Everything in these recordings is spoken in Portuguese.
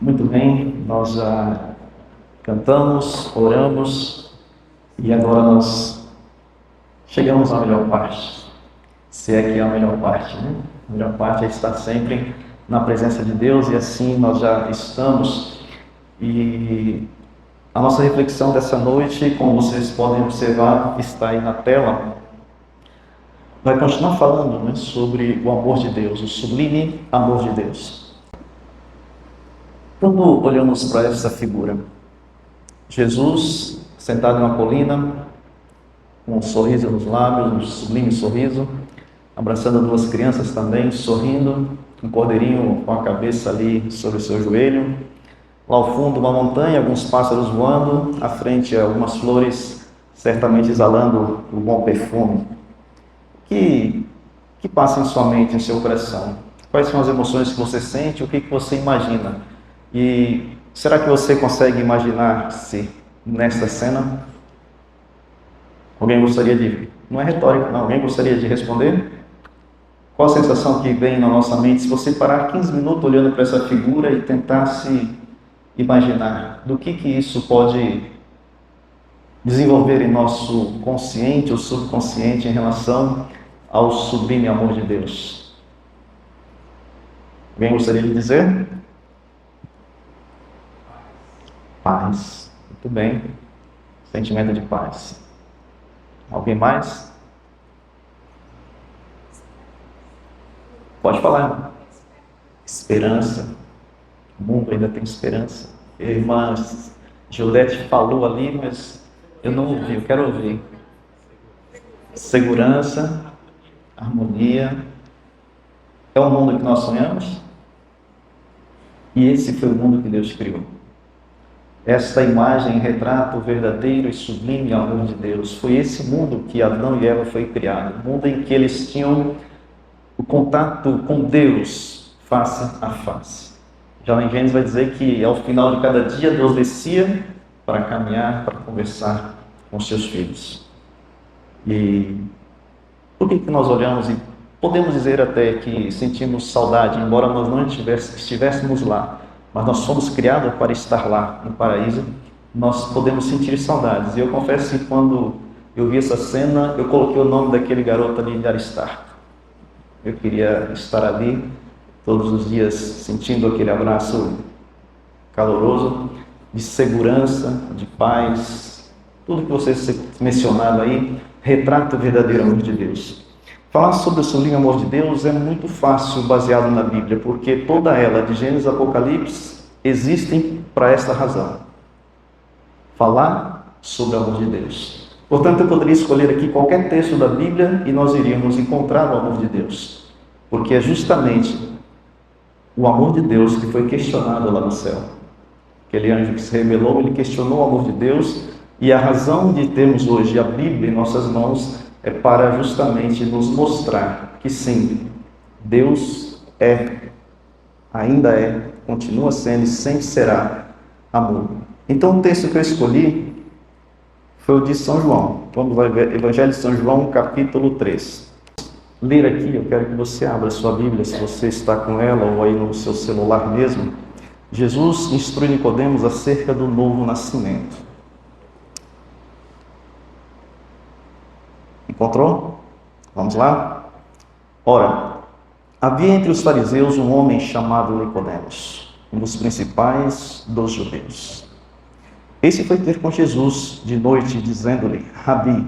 Muito bem, nós já cantamos, oramos e agora nós chegamos à melhor parte. Se é que é a melhor parte, né? A melhor parte é estar sempre na presença de Deus e assim nós já estamos. E a nossa reflexão dessa noite, como vocês podem observar, está aí na tela, vai continuar falando, né, sobre o amor de Deus, o sublime amor de Deus. Quando olhamos para essa figura, Jesus sentado em uma colina, com um sorriso nos lábios, um sublime sorriso, abraçando duas crianças também, sorrindo, um cordeirinho com a cabeça ali sobre o seu joelho. Lá ao fundo, uma montanha, alguns pássaros voando, à frente algumas flores, certamente exalando o bom perfume. Que passa em sua mente, em seu coração? Quais são as emoções que você sente? O que você imagina? E será que você consegue imaginar-se nesta cena? Alguém gostaria de... Não é retórica, não. Alguém gostaria de responder? Qual a sensação que vem na nossa mente se você parar 15 minutos olhando para essa figura e tentar se imaginar do que isso pode desenvolver em nosso consciente ou subconsciente em relação ao sublime amor de Deus? Alguém gostaria de dizer? Paz. Muito bem. Sentimento de paz. Alguém mais? Pode falar. Esperança. O mundo ainda tem esperança. A irmã Juliette falou ali, mas eu não ouvi, eu quero ouvir. Segurança, harmonia. É o mundo que nós sonhamos? E esse foi o mundo que Deus criou. Esta imagem retrata o verdadeiro e sublime amor de Deus. Foi esse mundo que Adão e Eva foi criado. O mundo em que eles tinham o contato com Deus face a face. Já em Gênesis vai dizer que ao final de cada dia Deus descia para caminhar, para conversar com seus filhos. E por que nós olhamos e podemos dizer até que sentimos saudade, embora nós não estivéssemos lá, mas nós fomos criados para estar lá, no paraíso, nós podemos sentir saudades. E eu confesso que quando eu vi essa cena, eu coloquei o nome daquele garoto ali de Aristarco. Eu queria estar ali todos os dias sentindo aquele abraço caloroso, de segurança, de paz. Tudo que vocês mencionaram aí retrata o verdadeiro amor de Deus. Falar sobre o sublime amor de Deus é muito fácil baseado na Bíblia, porque toda ela, de Gênesis a Apocalipse, existem para esta razão. Falar sobre o amor de Deus. Portanto, eu poderia escolher aqui qualquer texto da Bíblia e nós iríamos encontrar o amor de Deus. Porque é justamente o amor de Deus que foi questionado lá no céu. Aquele anjo que se rebelou, ele questionou o amor de Deus, e a razão de termos hoje a Bíblia em nossas mãos é para justamente nos mostrar que sim, Deus ainda é, continua sendo e sempre será amor. Então o texto que eu escolhi foi o de São João. Vamos ver Evangelho de São João, capítulo 3. Ler aqui, eu quero que você abra a sua Bíblia, se você está com ela ou aí no seu celular mesmo. Jesus instrui Nicodemos acerca do novo nascimento. Encontrou? Vamos lá? Ora, havia entre os fariseus um homem chamado Nicodemos, um dos principais dos judeus. Esse foi ter com Jesus de noite, dizendo-lhe: Rabi,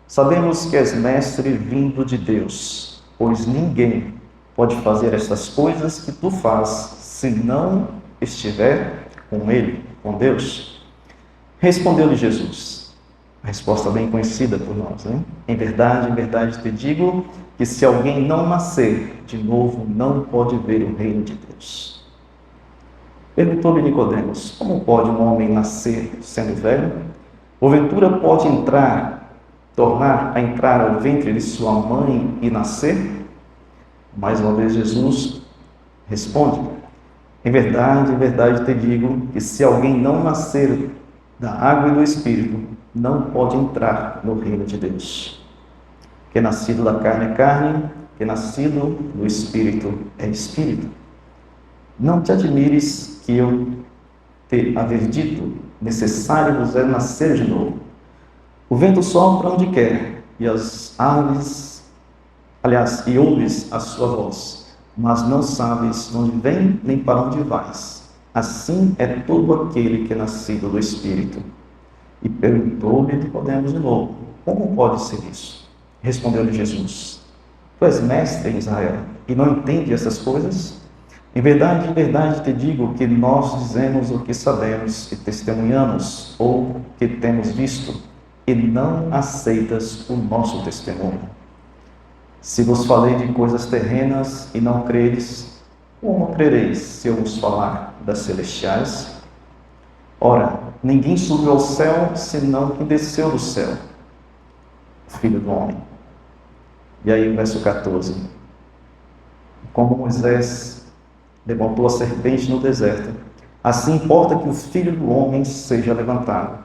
sabemos que és mestre vindo de Deus, pois ninguém pode fazer estas coisas que tu fazes, se não estiver com ele, com Deus. Respondeu-lhe Jesus, a resposta bem conhecida por nós, né? Em verdade te digo que se alguém não nascer de novo, não pode ver o reino de Deus. Perguntou-lhe Nicodemos: como pode um homem nascer sendo velho? Porventura pode tornar a entrar ao ventre de sua mãe e nascer? Mais uma vez Jesus responde: em verdade te digo que se alguém não nascer da água e do Espírito, não pode entrar no reino de Deus. Que é nascido da carne é carne, que é nascido do Espírito é Espírito. Não te admires que eu te haver dito, necessário vos é nascer de novo. O vento sopra onde quer, e as aves, e ouves a sua voz, mas não sabes de onde vem nem para onde vais. Assim é todo aquele que é nascido do Espírito. E perguntou-lhe Nicodemos de novo, como pode ser isso? Respondeu-lhe Jesus, tu és mestre em Israel, e não entende essas coisas? Em verdade te digo que nós dizemos o que sabemos e testemunhamos, ou que temos visto, e não aceitas o nosso testemunho. Se vos falei de coisas terrenas e não credes, como crereis se eu vos falar das celestiais? Ora, ninguém subiu ao céu, senão quem desceu do céu, o Filho do Homem. E aí o verso 14. Como Moisés levantou a serpente no deserto, assim importa que o Filho do Homem seja levantado,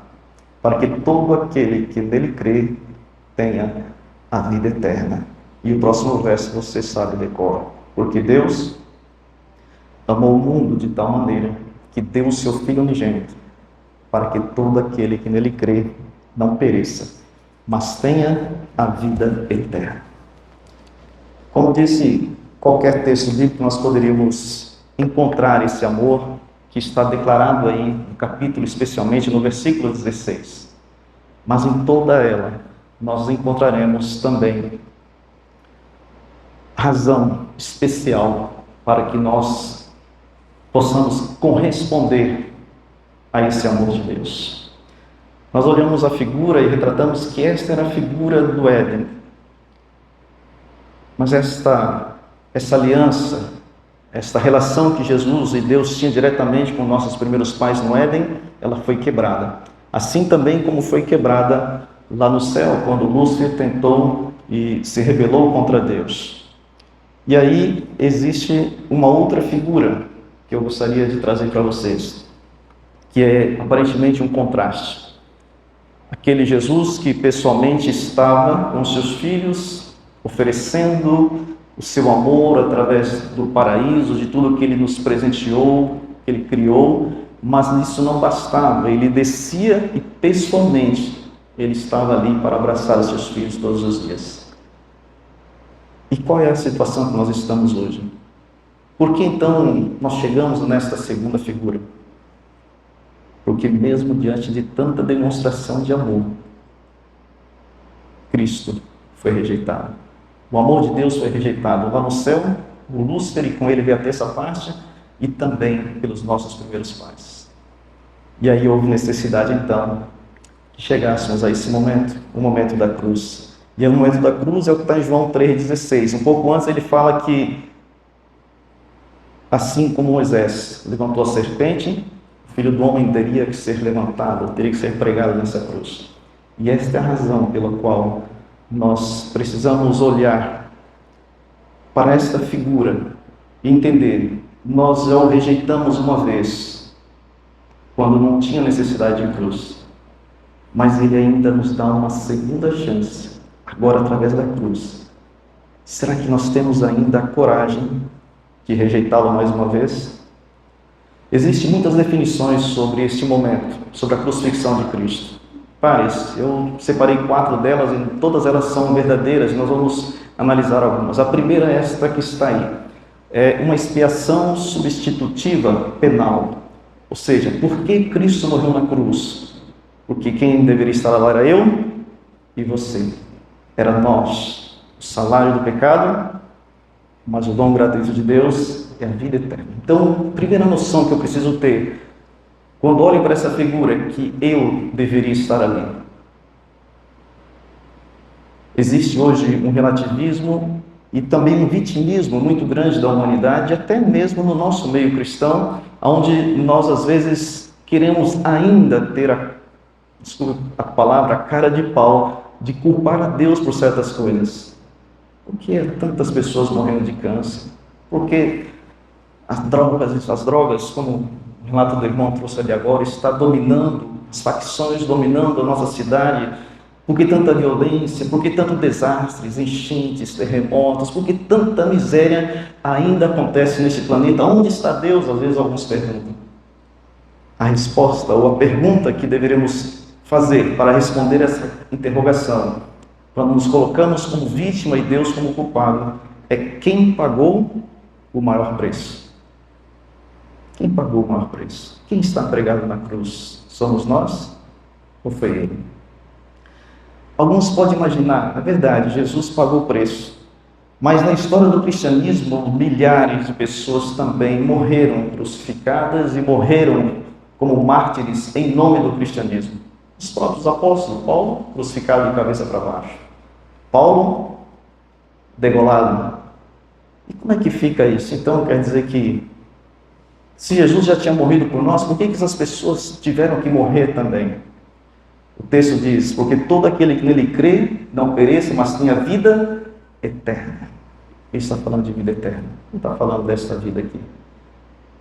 para que todo aquele que nele crê tenha a vida eterna. E o próximo verso você sabe decora. Porque Deus amou o mundo de tal maneira que deu o seu Filho unigênito, para que todo aquele que nele crê não pereça, mas tenha a vida eterna. Como disse, qualquer texto bíblico nós poderíamos encontrar esse amor que está declarado aí no capítulo, especialmente no versículo 16. Mas em toda ela nós encontraremos também razão especial para que nós possamos corresponder a esse amor de Deus. Nós olhamos a figura e retratamos que esta era a figura do Éden. Mas essa aliança, esta relação que Jesus e Deus tinham diretamente com nossos primeiros pais no Éden, ela foi quebrada. Assim também como foi quebrada lá no céu, quando Lúcifer tentou e se rebelou contra Deus. E aí existe uma outra figura que eu gostaria de trazer para vocês, que é aparentemente um contraste. Aquele Jesus que pessoalmente estava com seus filhos, oferecendo o seu amor através do paraíso, de tudo que ele nos presenteou, que ele criou, mas isso não bastava, ele descia e pessoalmente ele estava ali para abraçar os seus filhos todos os dias. E qual é a situação que nós estamos hoje? Por que então nós chegamos nesta segunda figura? Porque mesmo diante de tanta demonstração de amor, Cristo foi rejeitado. O amor de Deus foi rejeitado lá no céu, o Lúcifer, e com ele veio a terça parte, e também pelos nossos primeiros pais. E aí houve necessidade então que chegássemos a esse momento, o momento da cruz. E o momento da cruz é o que está em João 3,16. Um pouco antes ele fala que, assim como Moisés levantou a serpente, o Filho do Homem teria que ser levantado, teria que ser pregado nessa cruz. E esta é a razão pela qual nós precisamos olhar para esta figura e entender, nós já o rejeitamos uma vez, quando não tinha necessidade de cruz, mas ele ainda nos dá uma segunda chance, agora através da cruz. Será que nós temos ainda a coragem de rejeitá-lo mais uma vez? Existem muitas definições sobre este momento, sobre a crucifixão de Cristo. Pares, eu separei 4 delas e todas elas são verdadeiras, nós vamos analisar algumas. A primeira é esta que está aí. É uma expiação substitutiva penal. Ou seja, por que Cristo morreu na cruz? Porque quem deveria estar lá era eu e você. Era nós. O salário do pecado, mas o dom gratuito de Deus é a vida eterna. Então, a primeira noção que eu preciso ter quando olho para essa figura é que eu deveria estar ali. Existe hoje um relativismo e também um vitimismo muito grande da humanidade, até mesmo no nosso meio cristão, onde nós às vezes queremos ainda ter desculpe a palavra, a cara de pau de culpar a Deus por certas coisas. Por que tantas pessoas morrendo de câncer? Porque as drogas, como o relato do irmão trouxe ali agora, está dominando, as facções dominando a nossa cidade, Por que tanta violência? Por que tantos desastres, enchentes, terremotos? Por que tanta miséria ainda acontece neste planeta? Onde está Deus? Às vezes alguns perguntam. A resposta ou a pergunta que deveremos fazer para responder essa interrogação, quando nos colocamos como vítima e Deus como culpado, é: quem pagou o maior preço? Quem pagou o maior preço? Quem está pregado na cruz? Somos nós ou foi Ele? Alguns podem imaginar, é verdade, Jesus pagou o preço, mas na história do cristianismo, milhares de pessoas também morreram crucificadas e morreram como mártires em nome do cristianismo. Os próprios apóstolos, Paulo crucificado de cabeça para baixo, Paulo degolado. E como é que fica isso? Então quer dizer que se Jesus já tinha morrido por nós, por que essas pessoas tiveram que morrer também? O texto diz: porque todo aquele que nele crê não pereça, mas tenha vida eterna. Ele está falando de vida eterna, não está falando desta vida aqui.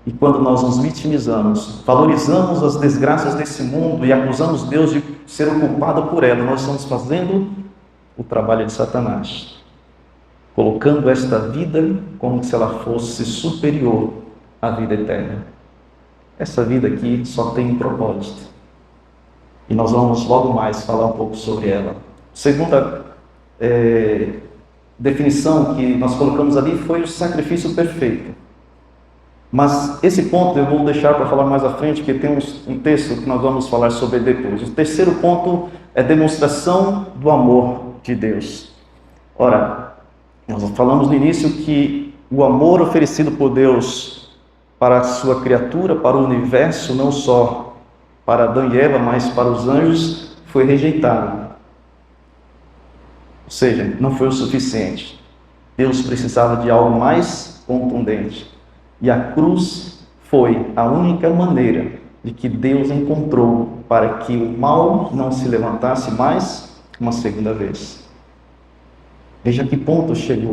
E quando nós nos vitimizamos, valorizamos as desgraças desse mundo e acusamos Deus de ser o culpado por ela, nós estamos fazendo o trabalho de Satanás, colocando esta vida como se ela fosse superior à vida eterna. Essa vida aqui só tem um propósito. E nós vamos logo mais falar um pouco sobre ela. Segunda definição que nós colocamos ali foi o sacrifício perfeito. Mas esse ponto eu vou deixar para falar mais à frente, porque tem um texto que nós vamos falar sobre depois. O terceiro ponto é demonstração do amor de Deus. Ora, nós falamos no início que o amor oferecido por Deus para a sua criatura, para o universo, não só para Adão e Eva, mas para os anjos, foi rejeitado. Ou seja, não foi o suficiente. Deus precisava de algo mais contundente. E a cruz foi a única maneira de que Deus encontrou para que o mal não se levantasse mais uma segunda vez. Veja que ponto chegou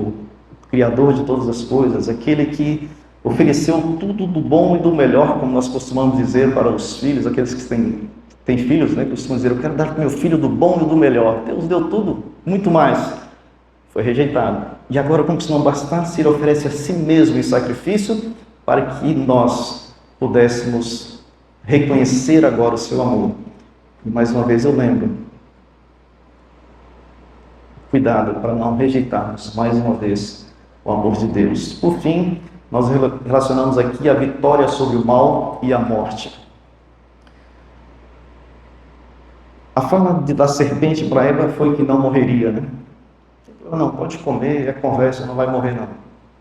o Criador de todas as coisas, aquele que ofereceu tudo do bom e do melhor, como nós costumamos dizer para os filhos, aqueles que têm filhos, né, costumam dizer: eu quero dar para o meu filho do bom e do melhor. Deus deu tudo, muito mais. Foi rejeitado. E agora, como se não bastasse, Ele oferece a si mesmo em sacrifício para que nós pudéssemos reconhecer agora o seu amor. E mais uma vez eu lembro, cuidado para não rejeitarmos mais uma vez o amor de Deus. Por fim, nós relacionamos aqui a vitória sobre o mal e a morte. A fala da serpente para Eva foi que não morreria, né? Não, pode comer, é conversa, não vai morrer não.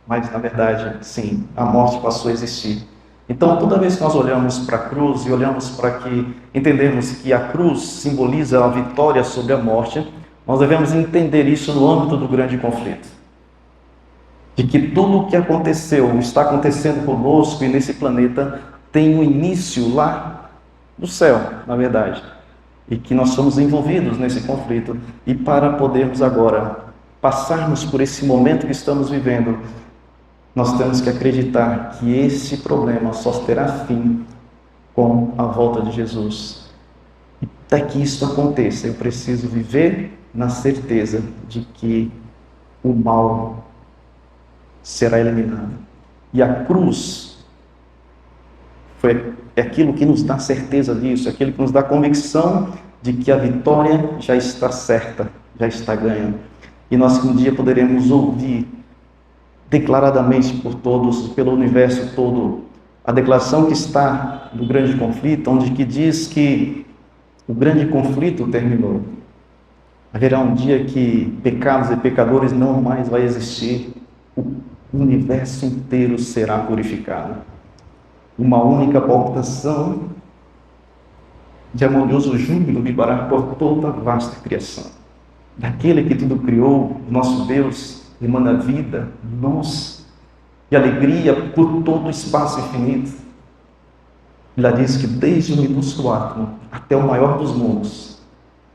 Mas, na verdade, sim, a morte passou a existir. Então, toda vez que nós olhamos para a cruz e olhamos para que entendemos que a cruz simboliza a vitória sobre a morte, nós devemos entender isso no âmbito do grande conflito. De que tudo o que aconteceu, está acontecendo conosco e nesse planeta, tem um início lá no céu, na verdade. E que nós somos envolvidos nesse conflito. E para podermos agora passarmos por esse momento que estamos vivendo, nós temos que acreditar que esse problema só terá fim com a volta de Jesus. E para que isso aconteça, eu preciso viver na certeza de que o mal será eliminado. E a cruz é aquilo que nos dá certeza disso, é aquilo que nos dá convicção de que a vitória já está certa, já está ganha. E nós um dia poderemos ouvir declaradamente por todos, pelo universo todo, a declaração que está do grande conflito, onde que diz que o grande conflito terminou. Haverá um dia que pecados e pecadores não mais vai existir. O universo inteiro será purificado. Uma única palpitação de amoroso júbilo vibrará por toda a vasta criação. Daquele que tudo criou, nosso Deus emana vida, luz e alegria por todo o espaço infinito. Ela diz que desde o minúsculo átomo até o maior dos mundos,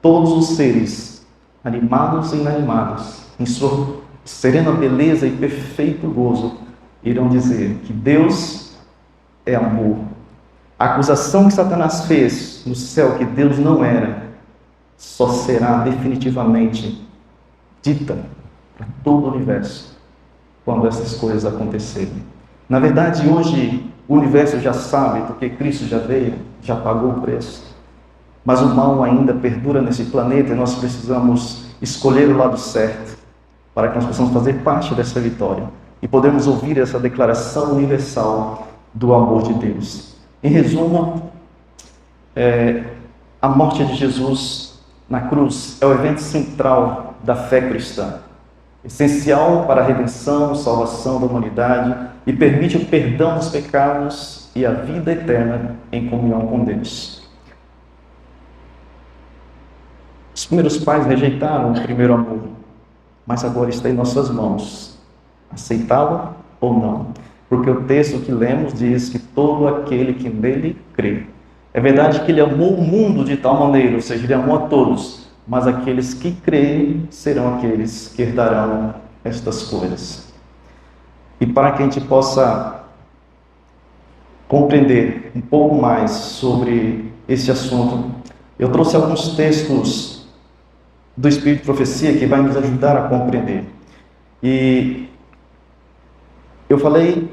todos os seres, animados e inanimados, em sua serena beleza e perfeito gozo, irão dizer que Deus é amor. A acusação que Satanás fez no céu que Deus não era, só será definitivamente dita para todo o universo quando essas coisas acontecerem. Na verdade, hoje o universo já sabe, porque Cristo já veio, já pagou o preço. Mas o mal ainda perdura nesse planeta e nós precisamos escolher o lado certo para que nós possamos fazer parte dessa vitória e podermos ouvir essa declaração universal do amor de Deus. Em resumo, a morte de Jesus na cruz é o evento central da fé cristã, essencial para a redenção, salvação da humanidade e permite o perdão dos pecados e a vida eterna em comunhão com Deus. Os primeiros pais rejeitaram o primeiro amor, mas agora está em nossas mãos aceitá-lo ou não, porque o texto que lemos diz que todo aquele que nele crê. É verdade que ele amou o mundo de tal maneira, ou seja, ele amou a todos, mas aqueles que creem serão aqueles que herdarão estas coisas. E para que a gente possa compreender um pouco mais sobre esse assunto, eu trouxe alguns textos do Espírito de Profecia que vai nos ajudar a compreender. E eu falei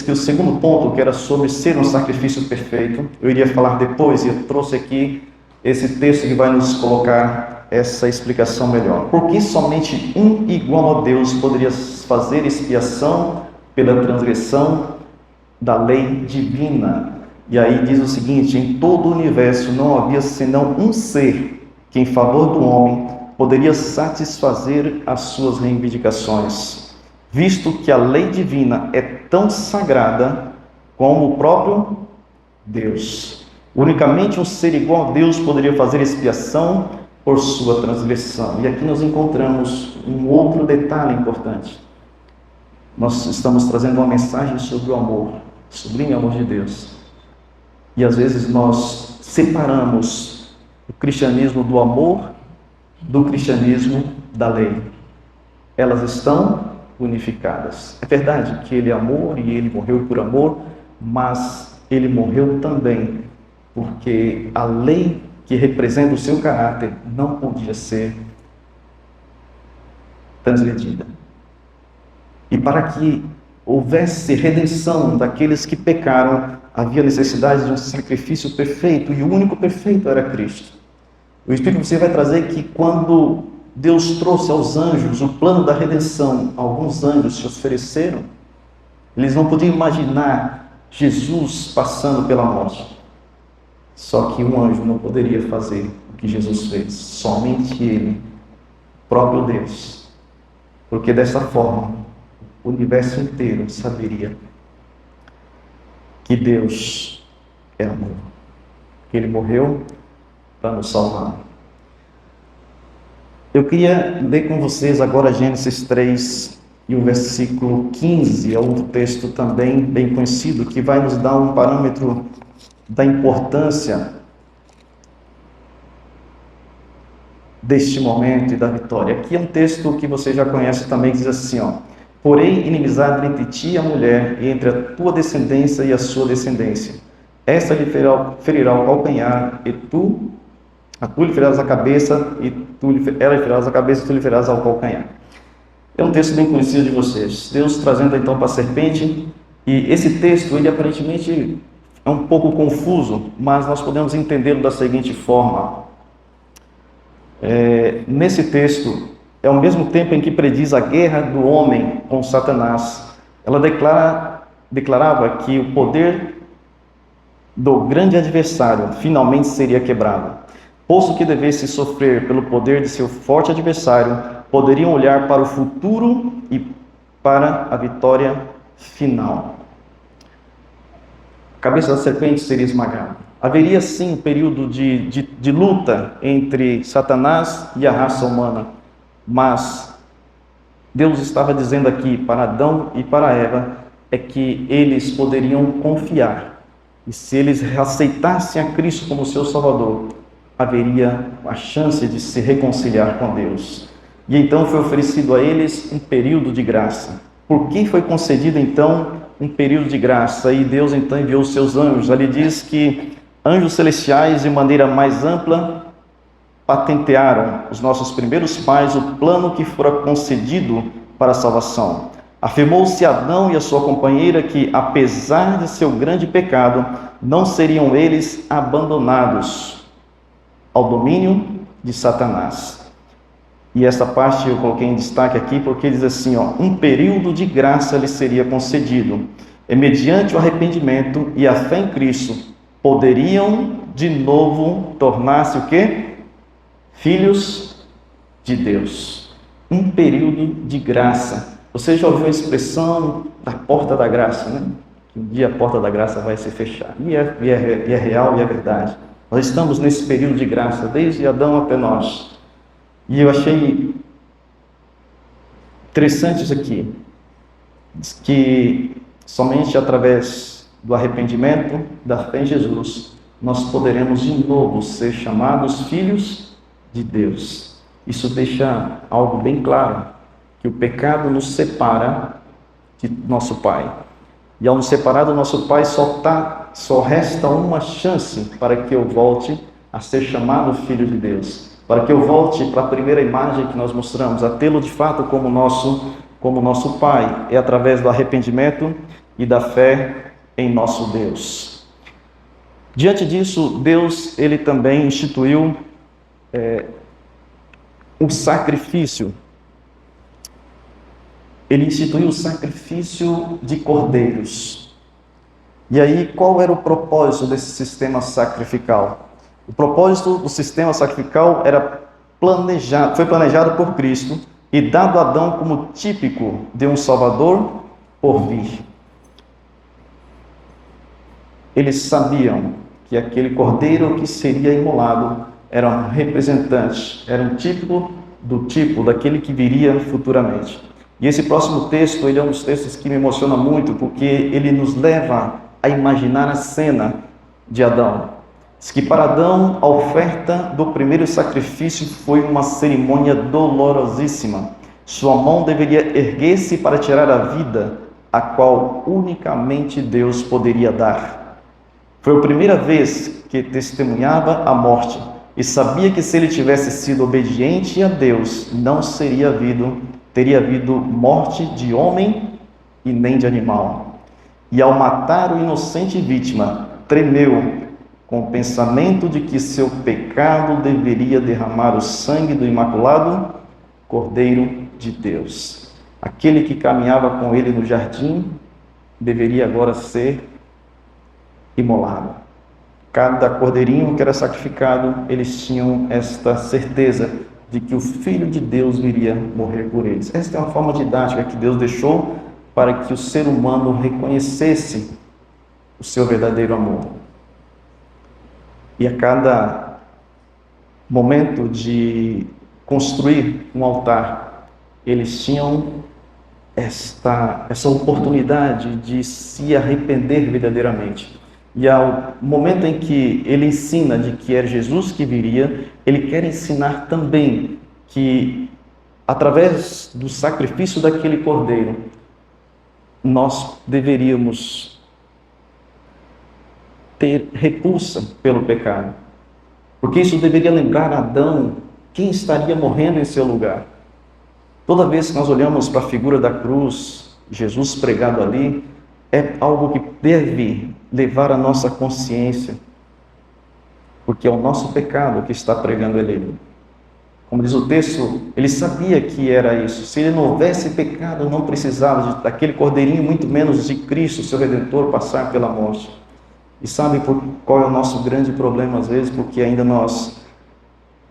que o segundo ponto, que era sobre ser um sacrifício perfeito, eu iria falar depois, e eu trouxe aqui esse texto que vai nos colocar essa explicação melhor. Por que somente um igual a Deus poderia fazer expiação pela transgressão da lei divina? E aí diz o seguinte: em todo o universo não havia senão um ser que, em favor do homem, poderia satisfazer as suas reivindicações, visto que a lei divina é tão sagrada como o próprio Deus. Unicamente um ser igual a Deus poderia fazer expiação por sua transgressão. E aqui nós encontramos um outro detalhe importante. Nós estamos trazendo uma mensagem sobre o amor, sublime amor de Deus. E às vezes nós separamos o cristianismo do amor do cristianismo da lei. Elas estão unificadas. É verdade que ele é amor e ele morreu por amor, mas ele morreu também porque a lei que representa o seu caráter não podia ser transgredida. E para que houvesse redenção daqueles que pecaram, havia necessidade de um sacrifício perfeito, e o único perfeito era Cristo. O Espírito você vai trazer que quando Deus trouxe aos anjos o plano da redenção, alguns anjos se ofereceram, eles não podiam imaginar Jesus passando pela morte. Só que um anjo não poderia fazer o que Jesus fez, somente ele, o próprio Deus. Porque dessa forma, o universo inteiro saberia que Deus é amor, que ele morreu para nos salvar. Eu queria ler com vocês agora Gênesis 3 e o versículo 15, é outro texto também bem conhecido, que vai nos dar um parâmetro da importância deste momento e da vitória. Aqui é um texto que você já conhece também, que diz assim, porém inimizade entre ti e a mulher, e entre a tua descendência e a sua descendência. Esta lhe ferirá o calcanhar, e a tu lhe ferirás a cabeça, ela lhe ferirás a cabeça, e tu lhe ferirás ao calcanhar. É um texto bem conhecido de vocês. Deus trazendo então para a serpente, e esse texto, ele aparentemente é um pouco confuso, mas nós podemos entendê-lo da seguinte forma. Nesse texto, é ao mesmo tempo em que prediz a guerra do homem com Satanás, ela declarava que o poder do grande adversário finalmente seria quebrado. Posto que devesse sofrer pelo poder de seu forte adversário, poderiam olhar para o futuro e para a vitória final. A cabeça da serpente seria esmagada. Haveria sim um período de luta entre Satanás e a raça humana, mas Deus estava dizendo aqui para Adão e para Eva é que eles poderiam confiar, e se eles aceitassem a Cristo como seu Salvador, haveria a chance de se reconciliar com Deus. E então foi oferecido a eles um período de graça. Por que foi concedido então um período de graça? E Deus então enviou os seus anjos. Ali diz que anjos celestiais, de maneira mais ampla, patentearam os nossos primeiros pais o plano que fora concedido para a salvação. Afirmou-se Adão e a sua companheira que, apesar de seu grande pecado, não seriam eles abandonados ao domínio de Satanás. E essa parte eu coloquei em destaque aqui porque diz assim, um período de graça lhe seria concedido. E mediante o arrependimento e a fé em Cristo, poderiam de novo tornar-se o quê? Filhos de Deus. Um período de graça. Você já ouviu a expressão da porta da graça, né? Que um dia a porta da graça vai se fechar. E é real e é verdade. Nós estamos nesse período de graça, desde Adão até nós. E eu achei interessante isso aqui. Diz que somente através do arrependimento, da fé em Jesus, nós poderemos de novo ser chamados filhos de Deus. Isso deixa algo bem claro, que o pecado nos separa de nosso Pai. E ao nos separar do nosso Pai, só resta uma chance para que eu volte a ser chamado filho de Deus. Para que eu volte para a primeira imagem que nós mostramos, a tê-lo de fato como nosso Pai. É através do arrependimento e da fé em nosso Deus. Diante disso, Deus ele também instituiu um sacrifício. Ele instituiu o sacrifício de cordeiros. E aí, qual era o propósito desse sistema sacrificial? O propósito do sistema sacrificial foi planejado por Cristo e dado a Adão como típico de um Salvador por vir. Eles sabiam que aquele cordeiro que seria imolado era um representante, era um típico do tipo daquele que viria futuramente. E esse próximo texto, ele é um dos textos que me emociona muito, porque ele nos leva a imaginar a cena de Adão. Diz que para Adão, a oferta do primeiro sacrifício foi uma cerimônia dolorosíssima. Sua mão deveria erguer-se para tirar a vida, a qual unicamente Deus poderia dar. Foi a primeira vez que testemunhava a morte e sabia que se ele tivesse sido obediente a Deus, não teria havido morte de homem e nem de animal. E ao matar o inocente vítima, tremeu com o pensamento de que seu pecado deveria derramar o sangue do Imaculado Cordeiro de Deus. Aquele que caminhava com ele no jardim deveria agora ser imolado. Cada cordeirinho que era sacrificado, eles tinham esta certeza de que o Filho de Deus viria morrer por eles. Esta é uma forma didática que Deus deixou para que o ser humano reconhecesse o seu verdadeiro amor. E a cada momento de construir um altar, eles tinham essa oportunidade de se arrepender verdadeiramente. E ao momento em que ele ensina de que era Jesus que viria, ele quer ensinar também que, através do sacrifício daquele cordeiro, nós deveríamos ter repulsa pelo pecado. Porque isso deveria lembrar Adão quem estaria morrendo em seu lugar. Toda vez que nós olhamos para a figura da cruz, Jesus pregado ali, é algo que deve levar a nossa consciência, porque é o nosso pecado que está pregando ele. Como diz o texto, ele sabia que era isso. Se ele não houvesse pecado, não precisava daquele cordeirinho, muito menos de Cristo, seu Redentor, passar pela morte. E sabe qual é o nosso grande problema às vezes? Porque ainda nós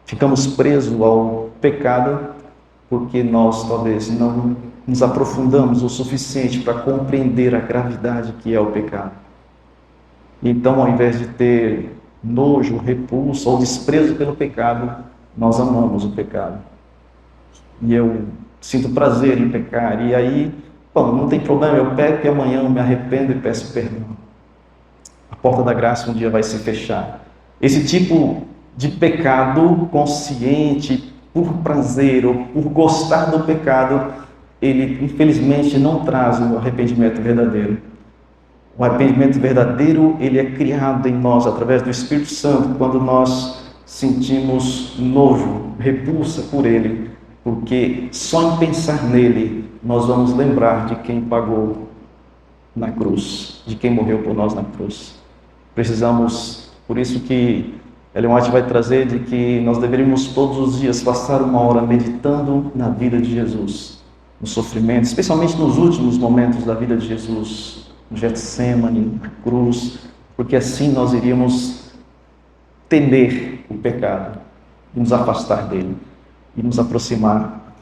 ficamos presos ao pecado, porque nós talvez não nos aprofundamos o suficiente para compreender a gravidade que é o pecado. Então, ao invés de ter nojo, repulso ou desprezo pelo pecado, nós amamos o pecado. E eu sinto prazer em pecar. E aí, não tem problema, eu peco e amanhã eu me arrependo e peço perdão. A porta da graça um dia vai se fechar. Esse tipo de pecado consciente, por prazer ou por gostar do pecado, ele infelizmente não traz o arrependimento verdadeiro. O arrependimento verdadeiro, ele é criado em nós através do Espírito Santo, quando nós sentimos nojo, repulsa por ele, porque só em pensar nele nós vamos lembrar de quem pagou na cruz, de quem morreu por nós na cruz. Precisamos, por isso que Ellen White vai trazer de que nós deveríamos todos os dias passar uma hora meditando na vida de Jesus, no sofrimento, especialmente nos últimos momentos da vida de Jesus, no Getsemane, na cruz, porque assim nós iríamos temer o pecado e nos afastar dele e nos aproximar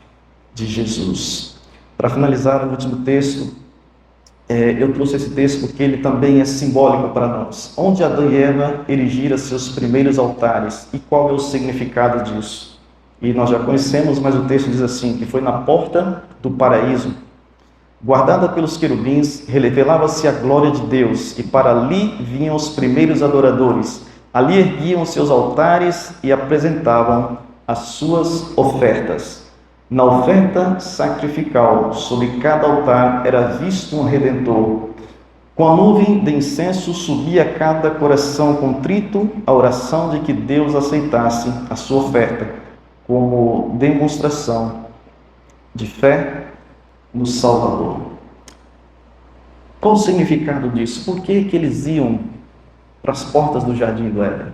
de Jesus. Para finalizar o último texto, eu trouxe esse texto porque ele também é simbólico para nós. Onde Adão e Eva erigiram seus primeiros altares e qual é o significado disso? E nós já conhecemos, mas o texto diz assim, que foi na porta do paraíso, guardada pelos querubins, revelava-se a glória de Deus, e para ali vinham os primeiros adoradores. Ali erguiam seus altares e apresentavam as suas ofertas. Na oferta sacrificial, sobre cada altar, era visto um Redentor. Com a nuvem de incenso subia a cada coração contrito a oração de que Deus aceitasse a sua oferta, como demonstração de fé no Salvador. Qual o significado disso? Por que eles iam para as portas do Jardim do Éden?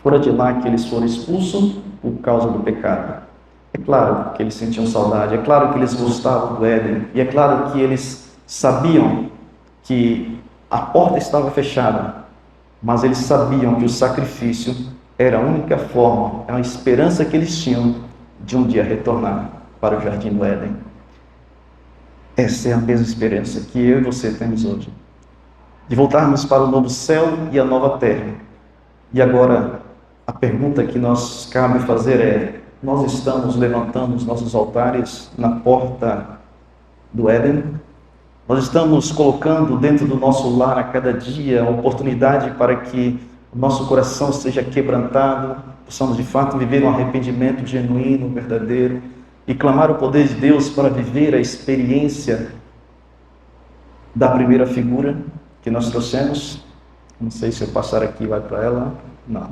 Fora de lá que eles foram expulsos por causa do pecado. É claro que eles sentiam saudade, é claro que eles gostavam do Éden, e é claro que eles sabiam que a porta estava fechada, mas eles sabiam que o sacrifício era a única forma, a esperança que eles tinham de um dia retornar para o Jardim do Éden. Essa é a mesma esperança que eu e você temos hoje, de voltarmos para o novo céu e a nova terra. E agora, a pergunta que nós cabe fazer é: nós estamos levantando os nossos altares na porta do Éden? Nós estamos colocando dentro do nosso lar a cada dia a oportunidade para que o nosso coração seja quebrantado, possamos de fato viver um arrependimento genuíno, verdadeiro, e clamar o poder de Deus para viver a experiência da primeira figura que nós trouxemos? Não sei se eu passar aqui vai para ela. Não.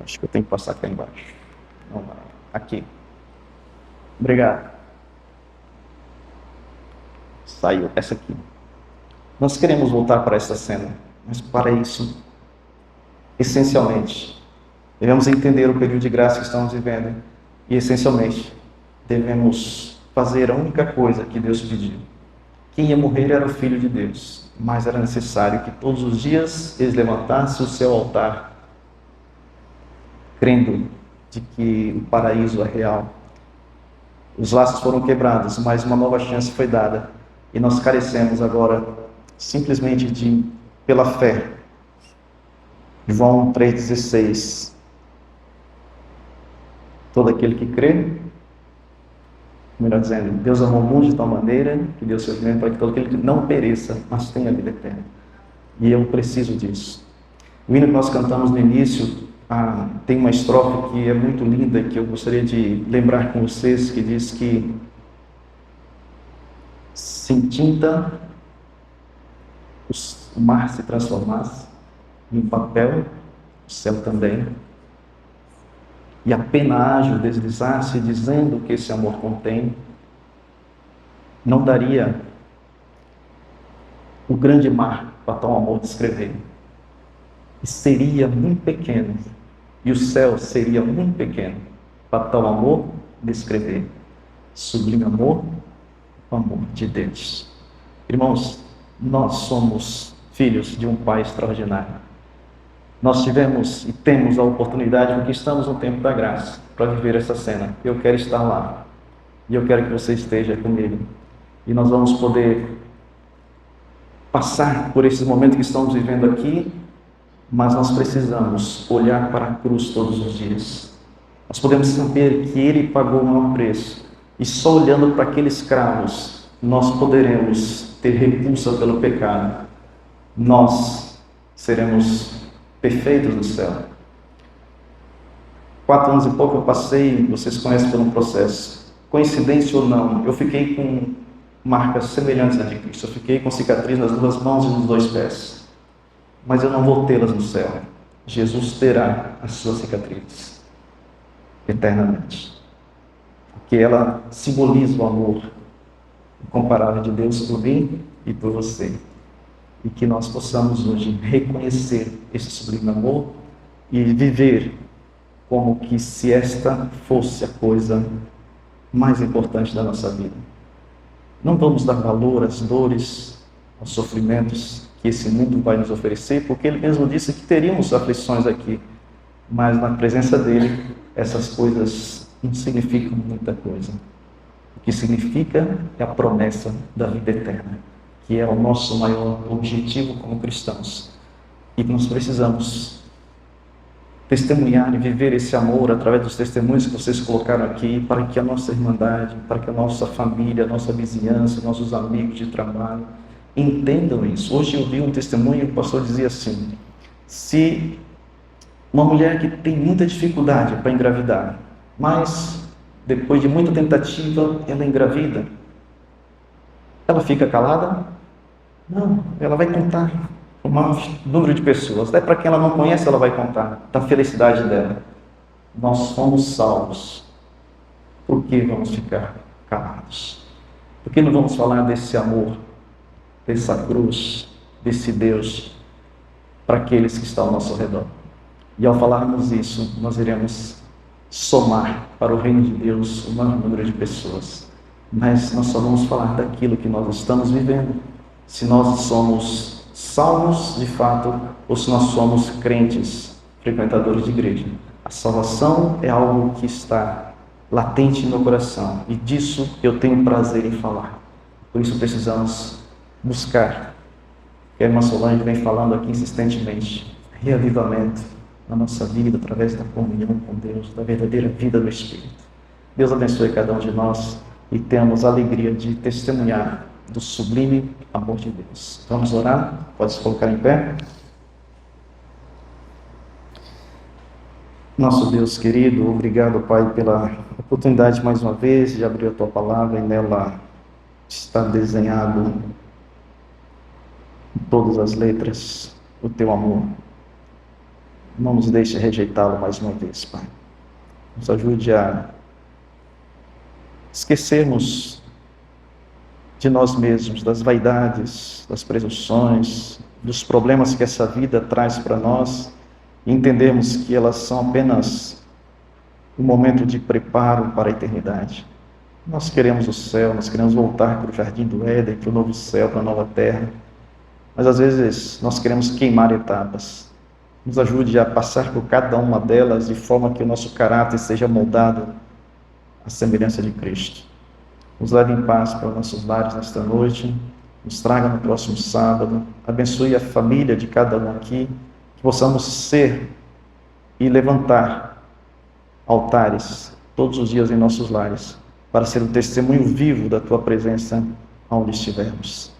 Acho que eu tenho que passar cá embaixo. Não, aqui. Obrigado. Saiu essa aqui. Nós queremos voltar para essa cena, mas para isso, essencialmente, devemos entender o período de graça que estamos vivendo e, essencialmente, devemos fazer a única coisa que Deus pediu. Quem ia morrer era o Filho de Deus, mas era necessário que todos os dias eles levantassem o seu altar, crendo de que o paraíso é real. Os laços foram quebrados, mas uma nova chance foi dada. E nós carecemos agora simplesmente pela fé. João 3,16. Todo aquele que crê, melhor dizendo, Deus amou o mundo de tal maneira que deu seu filho para que todo aquele que não pereça, mas tenha vida eterna. E eu preciso disso. O hino que nós cantamos no início, tem uma estrofe que é muito linda, que eu gostaria de lembrar com vocês, que diz que se em tinta o mar se transformasse em papel, o céu também, e a pena ágil deslizasse dizendo que esse amor contém, não daria o grande mar para tal amor descrever. E seria muito pequeno, e o céu seria muito pequeno para tal amor descrever. Sublime amor, o amor de Deus. Irmãos, nós somos filhos de um Pai extraordinário. Nós tivemos e temos a oportunidade, porque estamos no tempo da graça, para viver essa cena. Eu quero estar lá, e eu quero que você esteja comigo. E nós vamos poder passar por esses momentos que estamos vivendo aqui, mas nós precisamos olhar para a cruz todos os dias. Nós podemos saber que Ele pagou o maior preço, e só olhando para aqueles cravos, nós poderemos ter repulsa pelo pecado. Nós seremos perfeitos no céu. 4 anos e pouco eu passei, vocês conhecem pelo processo. Coincidência ou não, eu fiquei com marcas semelhantes a de Cristo. Eu fiquei com cicatriz nas 2 mãos e nos 2 pés. mas eu não vou tê-las no céu. Jesus terá as suas cicatrizes eternamente, porque ela simboliza o amor incomparável de Deus por mim e por você. E que nós possamos hoje reconhecer esse sublime amor e viver como que se esta fosse a coisa mais importante da nossa vida. Não vamos dar valor às dores, aos sofrimentos que esse mundo vai nos oferecer, porque ele mesmo disse que teríamos aflições aqui, mas na presença dele, essas coisas não significam muita coisa. O que significa é a promessa da vida eterna, que é o nosso maior objetivo como cristãos. E nós precisamos testemunhar e viver esse amor através dos testemunhos que vocês colocaram aqui, para que a nossa irmandade, para que a nossa família, a nossa vizinhança, nossos amigos de trabalho entendam isso. Hoje eu vi um testemunho que o pastor dizia assim: se uma mulher que tem muita dificuldade para engravidar, mas depois de muita tentativa ela engravida, ela fica calada? Não, ela vai contar o maior número de pessoas, até para quem ela não conhece ela vai contar da felicidade dela. Nós fomos salvos, por que vamos ficar calados? Por que não vamos falar desse amor, dessa cruz, desse Deus para aqueles que estão ao nosso redor? E ao falarmos isso, nós iremos somar para o reino de Deus o maior número de pessoas. Mas nós só vamos falar daquilo que nós estamos vivendo, se nós somos salvos de fato ou se nós somos crentes, frequentadores de igreja. A salvação é algo que está latente no meu coração e disso eu tenho prazer em falar. Por isso precisamos buscar, que a irmã Solange vem falando aqui insistentemente, reavivamento na nossa vida através da comunhão com Deus, da verdadeira vida do Espírito. Deus abençoe cada um de nós e tenhamos a alegria de testemunhar do sublime amor de Deus. Vamos orar? Pode se colocar em pé? Nosso Deus querido, obrigado, Pai, pela oportunidade mais uma vez de abrir a Tua Palavra e nela está desenhado em todas as letras o Teu amor. Não nos deixe rejeitá-lo mais uma vez, Pai. Nos ajude a esquecermos de nós mesmos, das vaidades, das presunções, dos problemas que essa vida traz para nós, e entendermos que elas são apenas um momento de preparo para a eternidade. Nós queremos o céu, nós queremos voltar para o jardim do Éden, para o novo céu, para a nova terra, mas às vezes nós queremos queimar etapas. Nos ajude a passar por cada uma delas de forma que o nosso caráter seja moldado à semelhança de Cristo. Nos leve em paz para os nossos lares nesta noite, nos traga no próximo sábado, abençoe a família de cada um aqui, que possamos ser e levantar altares todos os dias em nossos lares, para ser um testemunho vivo da Tua presença onde estivermos.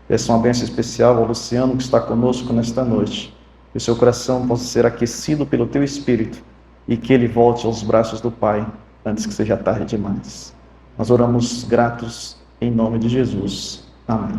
Peço uma bênção especial ao Luciano que está conosco nesta noite, que o seu coração possa ser aquecido pelo Teu Espírito e que ele volte aos braços do Pai antes que seja tarde demais. Nós oramos gratos em nome de Jesus. Amém.